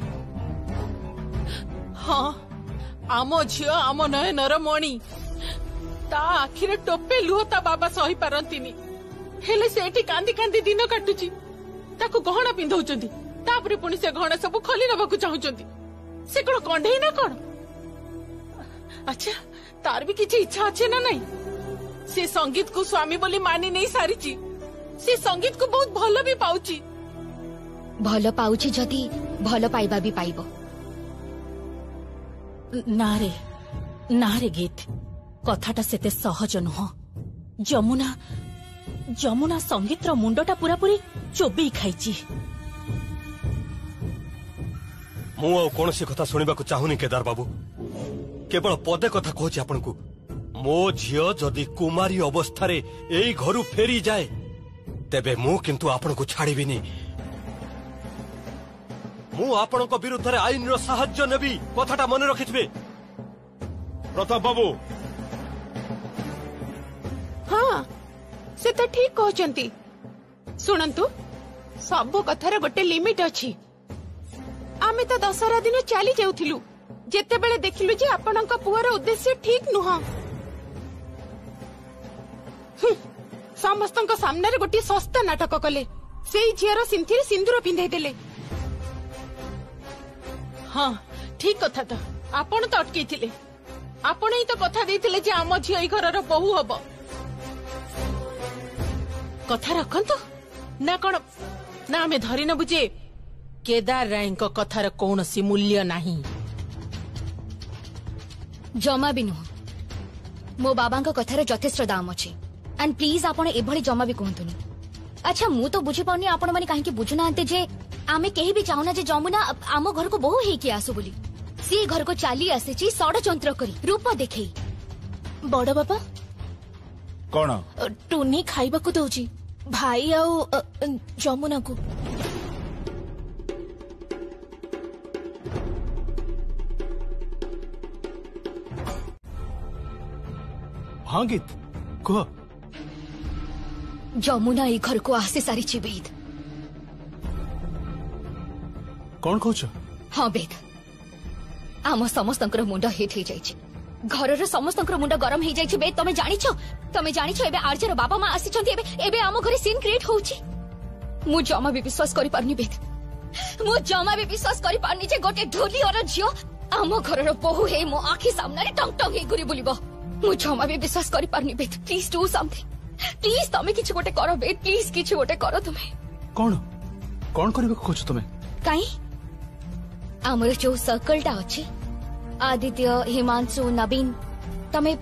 हाँ आम झियो आम नयनर मणि ता आखिरे टोपे लुह ता बाबा सही पारंतिनी हेले सेठी कांदी कांदी दिन काटुची ताकू गहना पिंधौचंती तापरे पुणी से गहना सब खोली नबाकू चाहुचंती से कोन कंढेई ना कोन। अच्छा तार भी किसी इच्छा अच्छे ना नहीं से संगीत को स्वामी बोली मानी नहीं सारी से संगीत को बहुत भल भी पाउची भल पाउची जदी भल पाइबा भी पाइबो ना रे ना रे गीत कथाटा सेते सहज नुह। जमुना जमुना संगीतर मुंडटा पूरा पूरी चोबी खाइची। मु कौन सी कथा शुणा चाहूनी केदार बाबू, केवल पदे कथा कहूँ आपण को। मो झील जदि कुमारी अवस्था यही घर फेरी जाए तेबे मु किंतु आपण को छाड़बीनी। मु आपण विरुद्ध आईन साहाय्य नेबी, कथाटा मन रखिथे। प्रताप बाबू हाँ से तो ठीक कहते। शुणु सबु कथार गोटे लिमिट अच्छी। आमे तो दशहरा दिन चली जाऊथिलु जेतेबेले देखिलु जे आपणक पुअर उद्देश्य ठीक नुह। समस्तक सामने रे गोटे सस्ता नाटक कले। सेई झियर सिंथी सिंदूर पिंधाई देले। हाँ ठीक कथा तो आपण तो अटकी थिले। आपण ही तो कथा देथिले जे आम झियो ई घरर बहु हबो। कथा रखंतु ना कौन ना आमे धरी न बुझे केदार राय कथार कौन सी मूल्य नहीं। जमा भी नुह मो बाबा कथार यथेष्ट दाम अच्छी। एंड प्लीज आपण एभली जमा भी कहतुनी। अच्छा मु तो बुझी पानी आपण माने काहे बुझुना जे आमे केही भी चाहुना जे जमुना आम घर को बहु हेकी आसु बोली। सी घर को चाली आसीची षडयंत्र करी रूप देखई। बड़ बाबा कौन टुनी खाइबा को दउची भाई आउ जमुना को। हाँ गीत कह। जमुना ई घर को आसी सारी बेद। कौन कहछ? हाँ बेद आम समस्त मुंड हिट हो जाइए। घर समस्त मुंड गरम हो जाइए। बेद तमे जानिछ एबे आर्जर बाबा माँ आसी एबे आम घर सीन क्रिएट होउची। मु जमा भी विश्वास करि पारनी बेद। मु जमा भी विश्वास करि पारनी जे गोटे ढोली और झियो आम घर बहु हे मो आखि सामने टंग टंग हे घुरी बुलिबो। मु जमा भी विश्वास करि पारनी बेद। Please do something. प्लीज तमे किछ गोटे करो बेद। प्लीज किछ गोटे करो तुमे। कौन कौन करबे खोज तुमे? काई आमर जो सर्कलटा अछि आदित्य हिमांशु नवीन तमे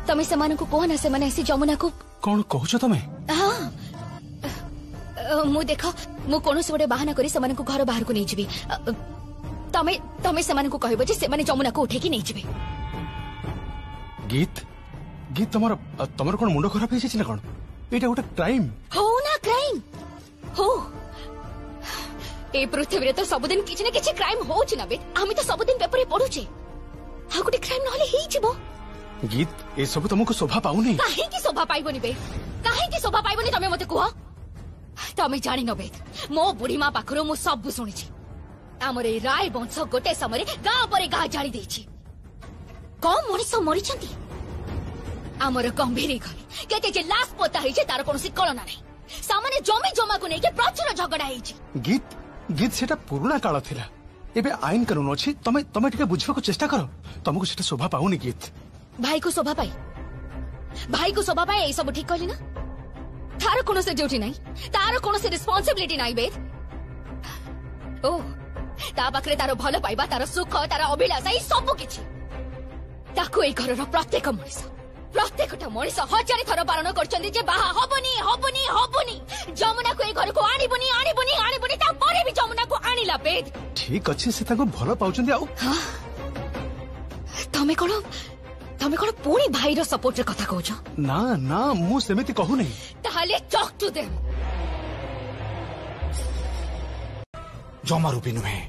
तमे सेमान को कोहना से माने ऐसी जमुना को कौन कहछ तमे? हाँ मु देखो मु कोनोस गोटे बहाना करी सेमान को घर बाहर को नहीं जीबी। तमे तमे सेमान को कहबो जे सेमाने जमुना को उठे की नहीं जीबे। गीत गीत तमर कोन मुंड खराब हेछि ना कोन? एटा गोटे क्राइम हो ना क्राइम हो। ए पृथ्वी रे तो सबदिन किछि ना किछि क्राइम होछि ना बे। आमी तो सबदिन पेपर रे पढुछे। हा गोटे क्राइम नहले हेइ जिवो। गीत ए सब तुमको शोभा पाउनी। काहे की शोभा पाइबोनी बे? काहे की शोभा पाइबोनी तमे मते कुह। तमे जानि न बे मो बुढ़ी मां पाखरो मु सब सुनिछि। हमर ए राय वंश गोटे समय गाँ पर गाँ जाली देछि। कम मनिष मरिछंती। हमर गंभीर घर केते जे लाश पोता हेछि तार कोनसी कलना नै। सामान्य जमी जमा को नेके प्रचुर झगड़ा हेछि। गीत गीत सेटा पुराना काल थिला। एबे आईन कानून अछि। तमे तमे टिके बुझबाको चेष्टा करो। तुमको सेटा शोभा पाउनी गीत। भाई को शोभा पाई ए सब ठीक कहली ना। तार कोनसी ड्यूटी नै तार कोनसी रिस्पांसिबिलिटी नै बेद। ओ ता पाखरे तार भलो पाइबा तार सुख तार अभिलाषा ई सब किछि ताको ए घरर प्रत्येक मनिष हजार थर बारण करछन्ती जे बाहा हबनी हबनी हबनी। जमुना को ए घर को आनिबनी आनिबनी आनिबनी ता परे भी जमुना को आनिला बेद। ठीक अछि से ताको भलो पाउछन्ती। आउ तमे कोन पूरी भाई रो सपोर्ट रे कथा कहछ? ना ना मु सेमिति कहू नै। ताले टॉक टू देम। जमारू भी नुहे।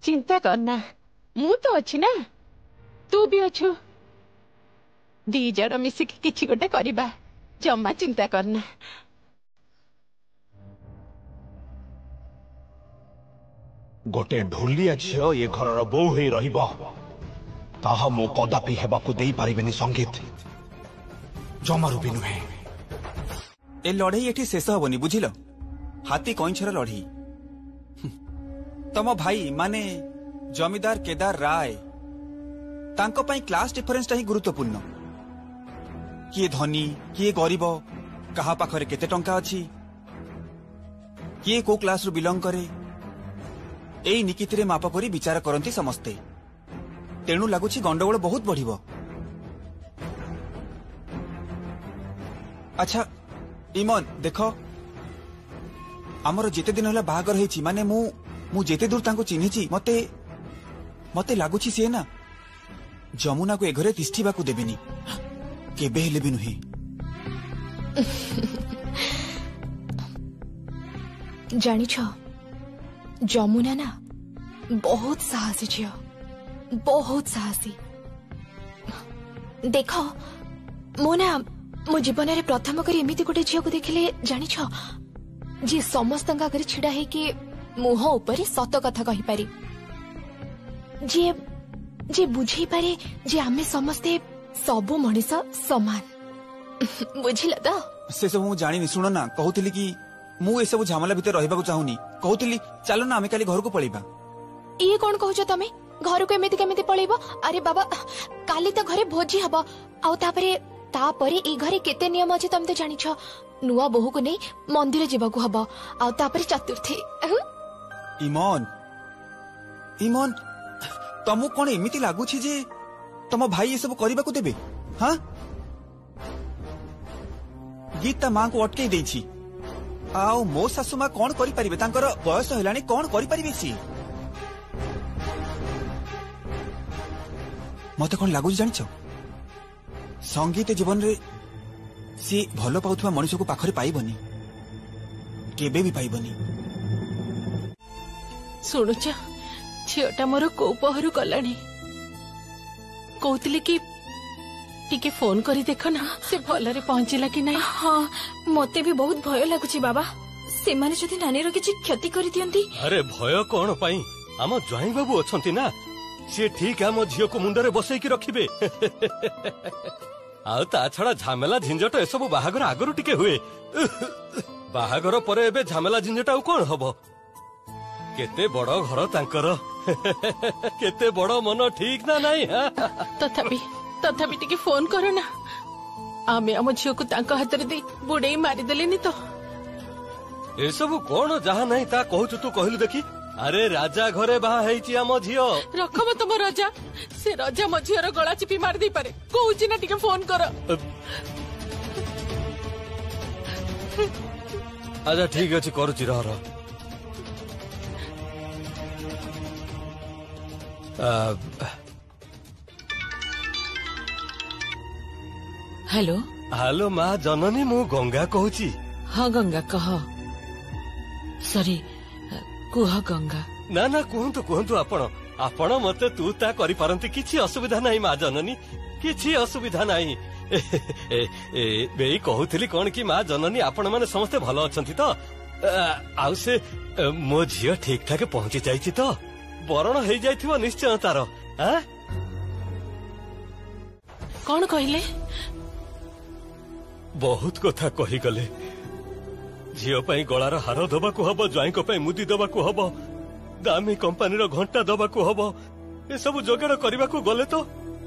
चिंता करना मु तो अच्छी ना तू भी अच्छु। दी जड़ मिसिकी किछि गोटे करिबा। जम्मा चिंता करना। गोटे ढोलिया झियो ये घरर बोहू हे रहिबो ताहा मो कदापि हेबाकू देई पारिबेनी संगीत। जमारू भी नुहे। ए लड़ई एठी शेष हबनी बुझिल। हाथी कईछर लड़ई। तम भाई माने जमीदार केदार राय तांको पई क्लास डिफरेंस ता ही गुरुत्वपूर्ण। किए धनी किए गरीब कहा पाखरे केते टंका अछि किए को क्लास रु बिलोंग करे एई निकिति रे माप करी विचार करंती समस्ते। तेणु लागुछि गंडगोल बहुत बढ़िबो। अच्छा इमन देख आमर जेते दिन होला बाहागर हेछि माने मु जेते दूर तांको चिन्हिछि मते मते लागुछि से ना जमुना को ए घरे तिष्ठिबाकू देबिनी केबे हेले भी नुहे। जानी छ जमुना ना बहुत साहसी झियो बहुत साहसी। देख मो जीवन रे प्रथम करी एमिति गोटे झियो को देखिले जानी छ जे समस्त आगे छिड़ा है कि मुह ऊपर सत कथा कहि पारी जे जे बुझी पारे जे आमे समस्ते सबु मनीष समान। बुझिल तो से सब मु जानी सुनो ना कहूतिली कि मु ए सब झमेला भितर रहिबाकू चाहुनी कहूतिली चलो ना आमे काली घर को पळीबा। ये कौन कहूछ तमे घर को एमिति केमिति पळीबो? अरे बाबा काली तो घरे भोजी हबो आउ तापरे ए घरे केते नियम अछि तम तो जानि छ। नुआ बहु को नहीं मंदिर जीवाकू हबो आउ तापरे चतुर्थी। इमन इमन तमु कोन एमिति लागुछि जे तम भाई ये सब करबाकू देबे? हां गीता मां को अटके देछि आउ मो सासु मां कोन करि परिबे? तांकर बयस हेलानी कोन करि परिबे? सी मते कोन लागुछि जानि छ संगीत जीवन रे सी भलो पाउथवा मनुष्य को पाखरे पाइबनी केबे भी पाइबनी। शुणुच झीटा मोर को पहरु गलानी कहती कि टिके फोन करी देख ना से भलरे पहुंचला कि नहीं। हाँ मते भी बहुत भय लागुची बाबा से माने जदि नानीर किछि क्षति करि दियंती। अरे भय कोन पई आम ज्वाई बाबू अछंती ना सी ठीक आम झील को मुंडरे बसई की रखिबे। आउ ता छड़ा झमेला झिंझट ए सब बाहागर आगरु टिके हुए बाहागर परे एबे झमेला झिंझट आउ कोन हबो? केते बड़ घर तांकर केते बड़ मन ठीक ना नहीं। तथापि टिके फोन करो ना आमे आम झील को तांका हाथ रे दे बुड़ेई मारी देलेनी तो ए सब कोन जहा नहीं ता कहू तू कहलु देखी। अरे राजा घरे बाहा हेची आम झियो रखब तुम राजा से राजा मो झीर गला चिपी मार दे पारे कहूची ना टिके फोन कर। अच्छा ठीक अछि करूची रह हेलो हेलो माँ जननी मु गंगा कहूची। हाँ गंगा कह सॉरी कुह गंगा। ना ना कहतु कहतु आपण मते तू ता करि पारंती किछि असुविधा नाही माँ जननी किछि असुविधा नाही। बेई कहूथिली कोन कि माँ जननी आपण माने समस्ते भलो अछंती तो आउ से मो झियो ठीक ठाक पहुंची जाईची तो बरण हेई जाइथिबो निश्चय तार। कौन कहले? बहुत कथा कही गले झियो पई गଳାର हार दबाकू हबो ज्वाईको पई मुदी दबाकू हबो दामी कंपनी रो घंटा दबाकू हबो ए सब जोगाड़ करबाकू गले तो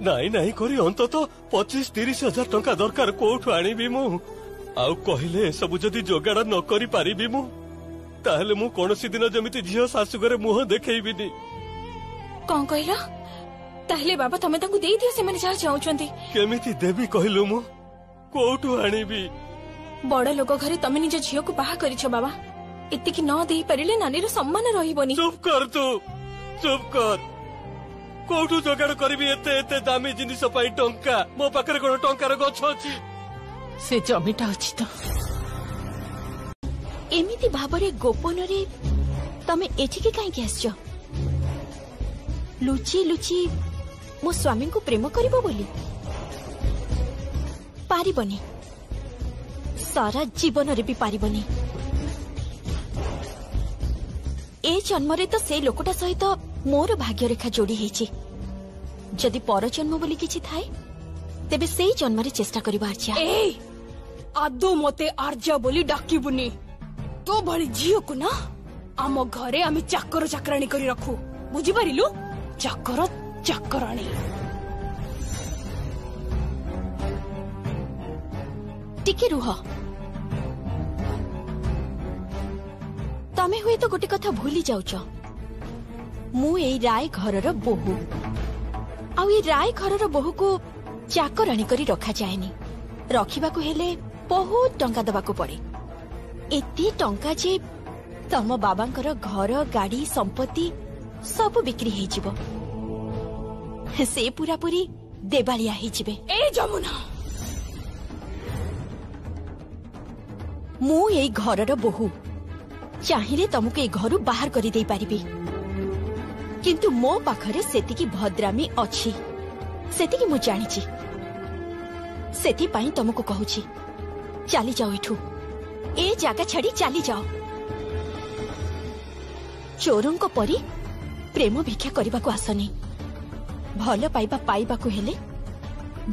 नाही नाही करी अंतत 25-30 हजार टंका दरकार कोठु आनिबी मु आउ कहिले सब जदी जोगाड़ न करी पारिबी मु ताहले मु कोनोसी दिन जमिति झियो सासु घरे मुह देखैबिनी। कोन कहला? ताहले बाबा तमे तांको देई दियो से माने जा चाहुचंती केमिति देबी कहलु मु कोठु आनिबी? बड़ लोक घरे तमे निज झियो को बाहा करिछ बाबा एतिकी न देई परिले नानीर सम्मान रहिबोनी। चुप कर तू चुप कर कोठु जोगाड़ करबी एते एते दामी जिनिस पई टंका मो पाखरे कोन टंकार गछ अछि से जमीटा अछि तो एमिति भाबरे गोपन रे तमे एठिके काई के आछो? लुची लुची मो स्वामी को प्रेम करिबो बोली पारिबनी सारा जीवन रे भी पारिबनी। ए जन्म रे तो से लोकटा सहित मोर भाग्य रेखा जोड़ी हेछि जदि पर जन्म बोली किछि थाए तेबे सेई जन्मरे चेष्टा करिबा आर्या। ए आदो मते आर्या बोली डाकिबुनी। तो भली झियो को ना आम घरे आमे चाकर चाकराणी करी रखू, बुझी पारिलु? चाकर चाकराणी। टिके रुह, तमे हुए तो गोटे कथा भूली जाउछ। मु एई राय घरर बोहू, आउ ए राय घरर बोहू को चाकराणी करी रखा जाएनी। रखिबा को हेले बहुत टंका दबाको पड़े। एती टंका जे तम बाबांकर घर गाड़ी संपत्ति सब बिक्री हेई जिवो, से पूरा पूरी देबालिया हेई जिवे। ए जमुना, मु एई घरर बोहू, चाहिए तुमको ए घरु बाहर करी देई पारिबी, किंतु मो पाखरे सेतिकी भद्रामी अछि, सेतिकी मु जानिछि। सेति पाई तुमको कहूछि, चली जाओ एठू, ए जागा छाड़ी चली जाओ। चोरंक परी प्रेम भिक्षा करबा को आसनी। भल पाइबा पाइबा को हेले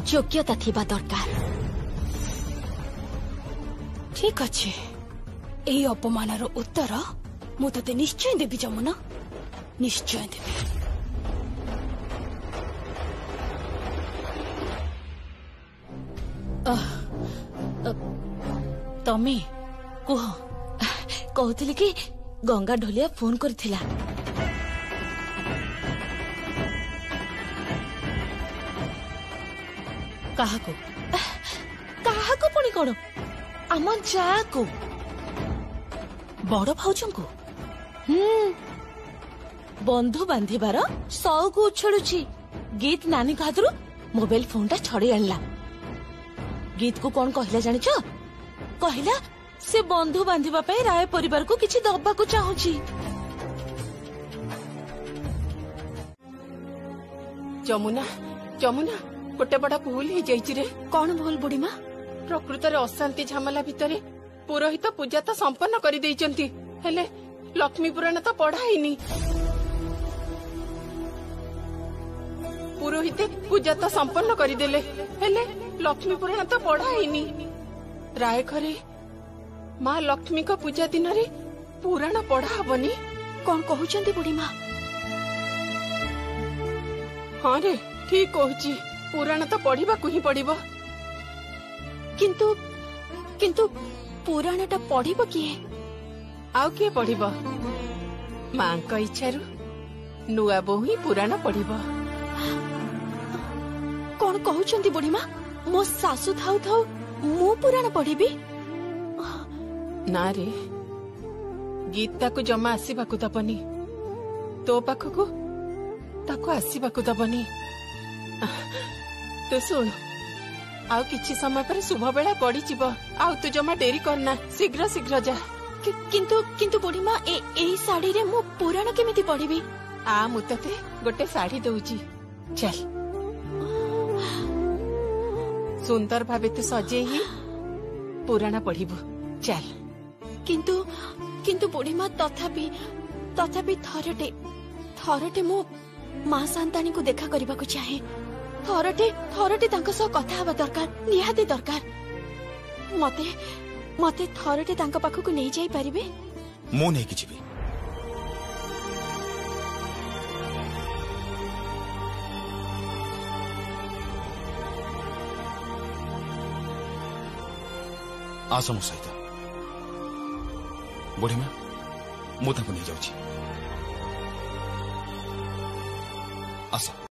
योग्यता थिबा दरकार। ठीक अच्छे, ए अपमानर उत्तर मु तते निश्चय देबी जमुना, निश्चय देबी। तमे कुह, कहूली कि गंगा ढोलिया फोन करथिला। काहाको काहाको पुणी कौन? आम जा को बड़ भाउजों को बंधु बांधिबार सौक उछलुछि। गीत नानी हाथरू मोबाइल फोन टा छड़े आणला। गीत को कौन कहला जानिछ? कहला से बंधु बांधिबा पे राय परिवार को किछि दबा को चाहूछि। जमुना जमुना गोटे बड़ा भूल ही जाइछि रे। कौन भूल बुढ़ी माँ? प्रकृत रे अशांति झमेला भितरे पुरोहित पूजा तो संपन्न करि दैचंती, हेले लक्ष्मी पुराण तो पढ़ाइनी। पुरोहित पूजा तो संपन्न करिदेले, हेले लक्ष्मी पुराण तो पढ़ाइनी। राय घरे माँ लक्ष्मी को पूजा दिन रे पुराण पढ़ा हबनी। कौन कहउचंती बुढ़ी माँ? हाँ रे ठीक कहूची, पुराण तो पढ़िबा को ही पड़िबो। किंतु किंतु पुराण टा पढ़िबो किए? आउ किए पढ़िबो? मां को इच्छारु नुआ बोहू ही पुराण पढ़िबो। कौन कहउचंती बुढ़ी माँ? मो सासु थाउ थाउ मु पुराण पढ़िबी? ना रे, गीता को जमा आसीबा को दबनी, तो पाखको ताको आसीबा को दबनी। तू सुन, आउ किछि समय पर शुभ बेला पड़ी जीव, आउ तू जमा डेरी करना, शीघ्र शीघ्र जा। किंतु किंतु बुढ़ी माँ ए साड़ी रे मु पुराण केमिति पढ़िबी? आ मु तते गोटे साड़ी दउची, चल सुंदर भावे तू सजे ही पुराण पढ़िबू, चल। किंतु किंतु बुढ़ी माँ तथापि तथापि थरटे मु माँ शांतानी को देखा करबा को चाहे। थरटे तांको सह कथा हबा दरकार, निहाती दरकार। मते मते थरटे तांको पाखको नै जाई परिबे? मु नै कि जीवी। आस मो सहित बुढ़ी माँ, मु तांको नहीं जाउछि। आस।